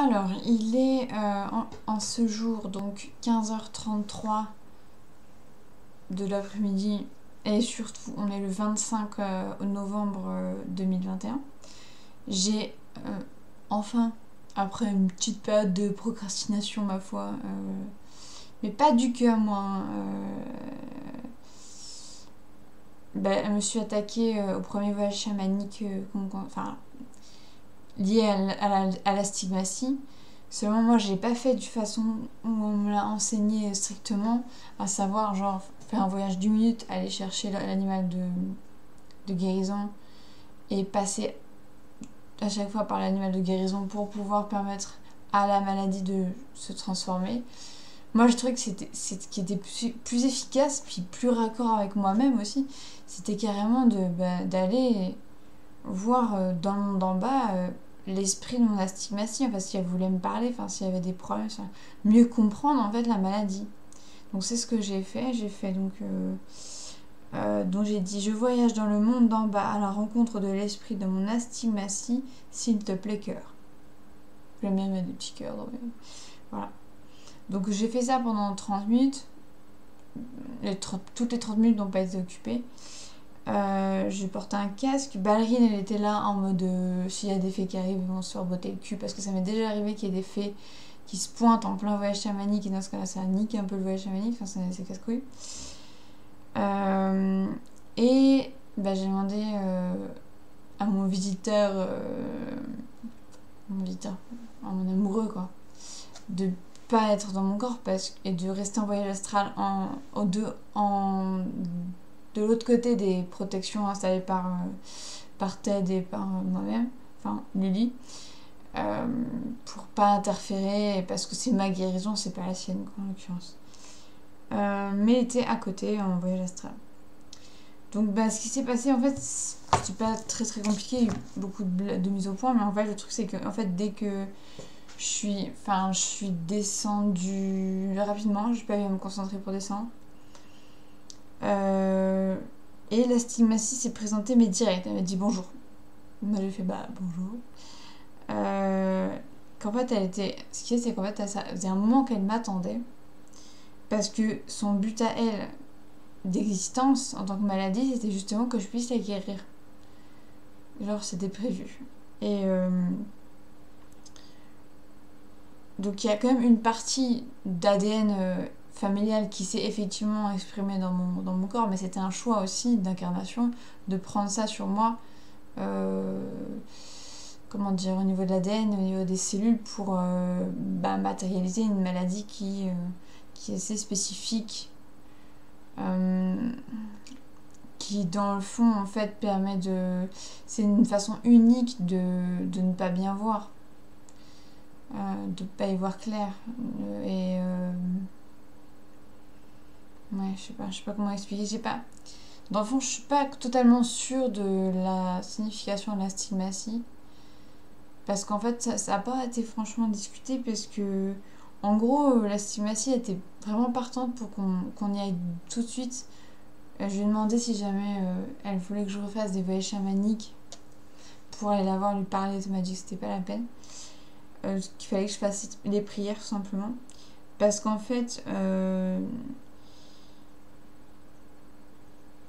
Alors, il est en ce jour, donc 15h33 de l'après-midi, et surtout, on est le 25 novembre 2021. J'ai enfin, après une petite période de procrastination, ma foi, mais pas du cœur, moi, hein, je me suis attaquée au premier voyage chamanique, enfin, lié à la stigmatie. Seulement, moi, je l'ai pas fait de façon où on me l'a enseigné strictement, à savoir, genre, faire un voyage d'1 minute, aller chercher l'animal de guérison et passer à chaque fois par l'animal de guérison pour pouvoir permettre à la maladie de se transformer. Moi, je trouvais que c'était ce qui était plus efficace, puis plus raccord avec moi-même aussi. C'était carrément d'aller voir dans le monde d'en bas l'esprit de mon astigmatie, enfin, si elle voulait me parler, enfin, s'il y avait des problèmes, mieux comprendre en fait la maladie. Donc c'est ce que j'ai fait. Donc j'ai dit: je voyage dans le monde d'en bas à la rencontre de l'esprit de mon astigmatie, s'il te plaît, cœur. J'aime bien mettre des petits cœurs dans mes... Voilà. Donc j'ai fait ça pendant 30 minutes. Toutes les 30 minutes n'ont pas été occupées. J'ai porté un casque. Ballerine, elle était là en mode s'il y a des fées qui arrivent, ils vont se faire botter le cul. Parce que ça m'est déjà arrivé qu'il y ait des fées qui se pointent en plein voyage chamanique. Et dans ce cas-là, ça nique un peu le voyage chamanique. Enfin, c'est casse-couille. J'ai demandé à mon visiteur, à mon amoureux, quoi, de pas être dans mon corps et de rester en voyage astral de l'autre côté des protections installées par Ted et par moi-même, enfin Lily, pour pas interférer, parce que c'est ma guérison, c'est pas la sienne, quoi, en l'occurrence. Mais il était à côté en voyage astral. Donc ce qui s'est passé, en fait, c'est pas très très compliqué, il y a eu beaucoup de mise au point, mais en fait le truc c'est que en fait, dès que je suis descendue rapidement, j'ai pas eu à me concentrer pour descendre. Et la stigmatie s'est présentée, mais direct. Elle m'a dit bonjour. Moi j'ai fait bonjour. Qu'en fait, elle était. Ce qui est, c'est qu'en fait, ça faisait un moment qu'elle m'attendait. Parce que son but à elle d'existence en tant que maladie, c'était justement que je puisse la guérir. Genre, c'était prévu. Et. Donc, il y a quand même une partie d'ADN familial qui s'est effectivement exprimée dans mon corps, mais c'était un choix aussi d'incarnation de prendre ça sur moi. Comment dire, au niveau de l'ADN, au niveau des cellules, pour matérialiser une maladie qui est assez spécifique, qui dans le fond en fait permet de... C'est une façon unique de ne pas bien voir, de ne pas y voir clair, et ouais, je sais pas comment expliquer, dans le fond je suis pas totalement sûre de la signification de la stigmatie, parce qu'en fait ça a pas été franchement discuté, parce que en gros la stigmatie était vraiment partante pour qu'on y aille tout de suite. Je lui ai demandé si jamais elle voulait que je refasse des voyages chamaniques pour aller la voir, lui parler. Elle m'a dit que c'était pas la peine, qu'il fallait que je fasse les prières tout simplement, parce qu'en fait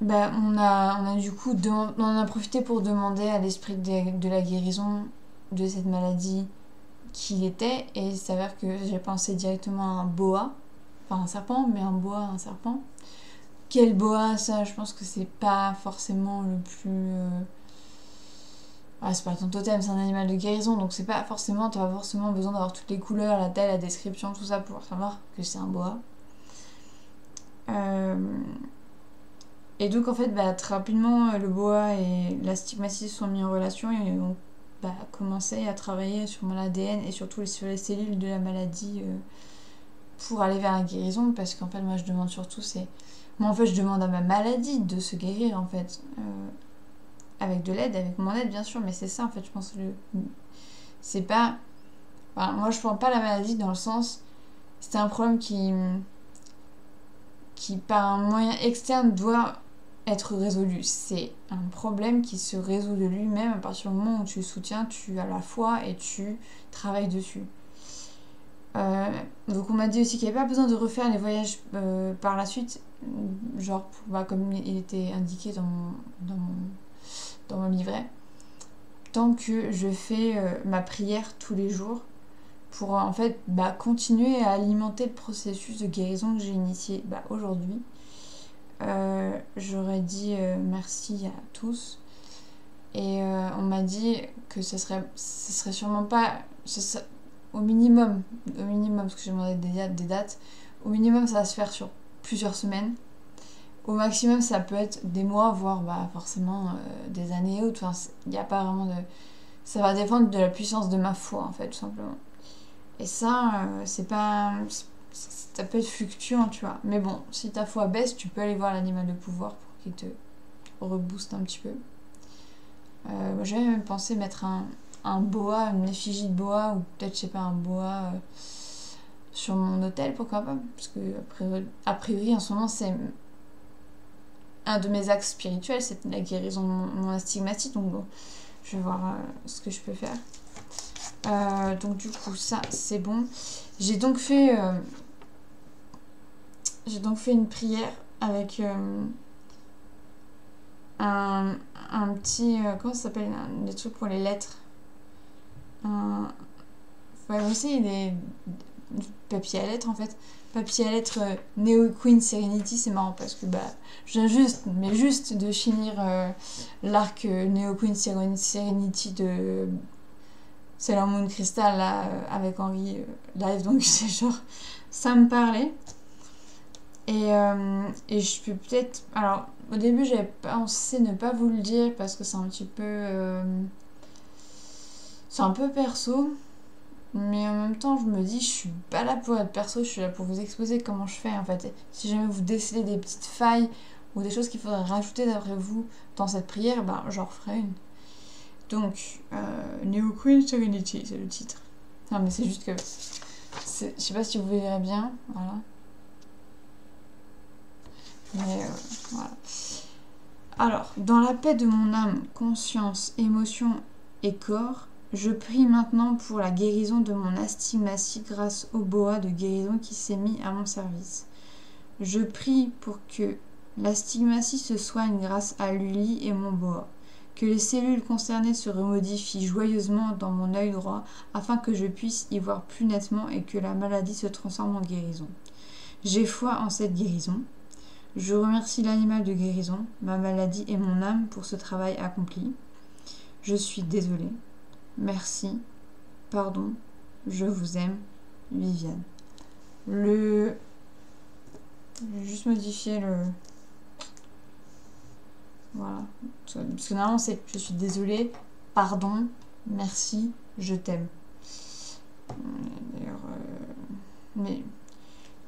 on a du coup on en a profité pour demander à l'esprit de la guérison de cette maladie qui il était, et il s'avère que j'ai pensé directement à un boa, enfin un serpent, mais un boa, un serpent. Quel boa, ça, je pense que c'est pas forcément le plus... c'est pas ton totem, c'est un animal de guérison, donc c'est pas forcément... T'as pas forcément besoin d'avoir toutes les couleurs, la taille, la description, tout ça pour savoir que c'est un boa. Et donc en fait, très rapidement, le boa et la stigmatie se sont mis en relation et ont commencé à travailler sur mon ADN et surtout sur les cellules de la maladie pour aller vers la guérison, parce qu'en fait, moi je demande surtout, moi en fait je demande à ma maladie de se guérir en fait, avec de l'aide, avec mon aide bien sûr, mais c'est ça en fait, je pense, c'est pas... moi je prends pas la maladie dans le sens, c'est un problème qui par un moyen externe doit être résolu. C'est un problème qui se résout de lui-même à partir du moment où tu le soutiens, tu as la foi et tu travailles dessus. Donc on m'a dit aussi qu'il n'y avait pas besoin de refaire les voyages par la suite, genre comme il était indiqué dans mon livret, tant que je fais ma prière tous les jours pour en fait continuer à alimenter le processus de guérison que j'ai initié aujourd'hui. J'aurais dit merci à tous et on m'a dit que ce serait sûrement pas au minimum parce que j'ai demandé des dates, au minimum ça va se faire sur plusieurs semaines, au maximum ça peut être des mois voire forcément des années ou enfin il n'y a pas vraiment de, ça va dépendre de la puissance de ma foi en fait tout simplement, et ça c'est pas, ça peut être fluctuant tu vois, mais bon si ta foi baisse tu peux aller voir l'animal de pouvoir pour qu'il te rebooste un petit peu. J'avais même pensé mettre un boa, une effigie de boa, ou peut-être, je sais pas, un boa sur mon hôtel, pourquoi pas, parce que a priori en ce moment c'est un de mes axes spirituels, c'est la guérison de mon astigmatie, donc bon, je vais voir ce que je peux faire. Donc du coup ça c'est bon. J'ai donc fait une prière avec un petit comment ça s'appelle, des trucs pour les lettres, aussi des papiers à lettres en fait, papier à lettres Neo Queen Serenity. C'est marrant parce que je viens juste de finir l'arc Neo Queen Serenity de Sailor Moon Crystal là, avec Henri live, donc c'est genre ça me parlait. Et je peux peut-être, alors au début j'avais pensé ne pas vous le dire parce que c'est un petit peu perso, mais en même temps je me dis je suis pas là pour être perso, je suis là pour vous exposer comment je fais en fait. Si jamais vous décelez des petites failles ou des choses qu'il faudrait rajouter d'après vous dans cette prière, j'en referai une. Donc Neo Queen Serenity c'est le titre. Non mais c'est juste que je sais pas si vous verrez bien, voilà. Mais voilà. Alors, dans la paix de mon âme, conscience, émotion et corps, je prie maintenant pour la guérison de mon astigmatie grâce au boa de guérison qui s'est mis à mon service. Je prie pour que l'astigmatie se soigne grâce à Lully et mon boa, que les cellules concernées se remodifient joyeusement dans mon œil droit afin que je puisse y voir plus nettement et que la maladie se transforme en guérison. J'ai foi en cette guérison. Je remercie l'animal de guérison, ma maladie et mon âme pour ce travail accompli. Je suis désolée. Merci. Pardon. Je vous aime. Viviane. Je vais juste modifier le... Voilà. Parce que normalement c'est je suis désolée. Pardon. Merci. Je t'aime. D'ailleurs... Mais...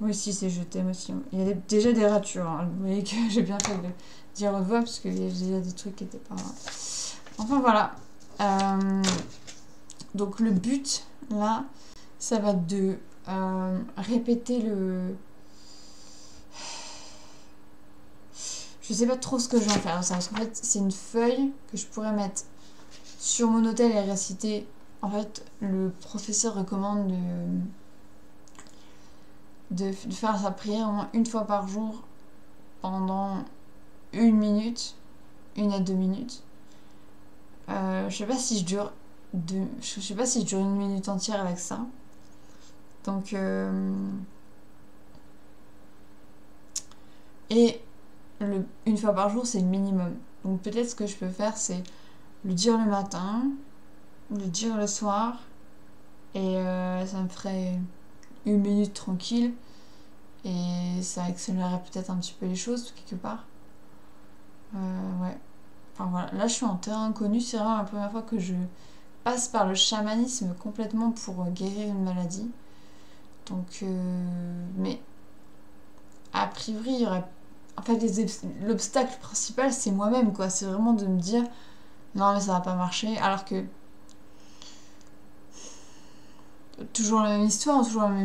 Oui, si, c'est je t'aime aussi. Il y a déjà des ratures. Hein. Vous voyez que j'ai bien fait de dire haute voix parce qu'il y a déjà des trucs qui n'étaient pas... Enfin, voilà. Donc, le but, là, ça va être de répéter le... Je sais pas trop ce que je vais en faire. Parce qu'en fait, c'est une feuille que je pourrais mettre sur mon hôtel et réciter. En fait, le professeur recommande de faire sa prière au moins une fois par jour pendant 1 minute, 1 à 2 minutes. Je sais pas si je dure 1 minute entière avec ça. Donc et une fois par jour c'est le minimum. Donc peut-être ce que je peux faire c'est le dire le matin, le dire le soir, et ça me ferait 1 minute tranquille et ça accélérerait peut-être un petit peu les choses quelque part. Ouais. Enfin voilà, là je suis en terrain inconnu, c'est vraiment la première fois que je passe par le chamanisme complètement pour guérir une maladie. Donc mais a priori il y aurait... En fait l'obstacle principal c'est moi-même quoi, c'est vraiment de me dire non mais ça va pas marcher, alors que toujours la même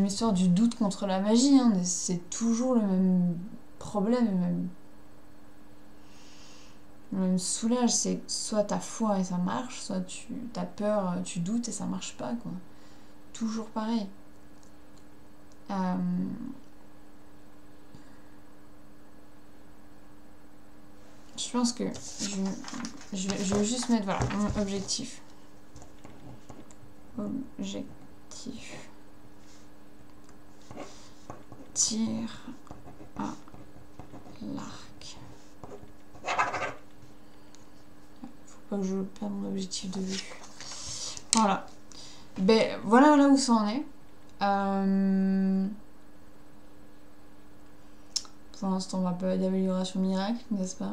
histoire du doute contre la magie, hein. C'est toujours le même problème, le même soulage, c'est soit t'as foi et ça marche, soit t'as peur, tu doutes et ça marche pas, quoi. Toujours pareil. Je pense que je vais juste mettre, voilà, mon objectif. Objectif. Tir à l'arc. Faut pas que je perde mon objectif de vue. Voilà. Ben, voilà là où ça en est. Pour l'instant, on va pas d'amélioration miracle, n'est-ce pas?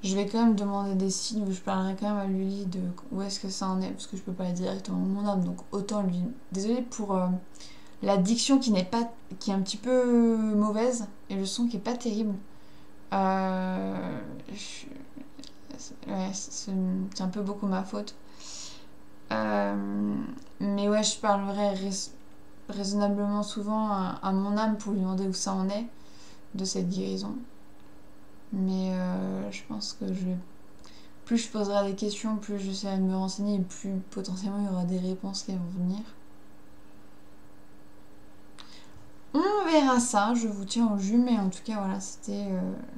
Je vais quand même demander des signes où je parlerai quand même à Lully de où est-ce que ça en est, parce que je peux pas aller directement à mon âme, donc autant lui. Désolée pour la diction qui est un petit peu mauvaise et le son qui est pas terrible. Ouais, c'est un peu beaucoup ma faute. Mais ouais, je parlerai raisonnablement souvent à mon âme pour lui demander où ça en est de cette guérison. Mais je pense que plus je poserai des questions, plus j'essaierai de me renseigner et plus potentiellement il y aura des réponses qui vont venir. On verra ça, je vous tiens au jus, mais en tout cas voilà, c'était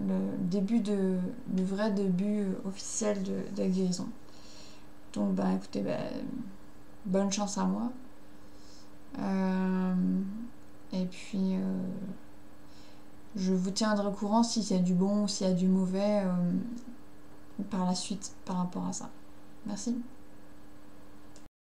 le vrai début officiel de la guérison. Donc bah écoutez, bonne chance à moi. Et puis je vous tiendrai au courant s'il y a du bon ou s'il y a du mauvais par la suite par rapport à ça. Merci.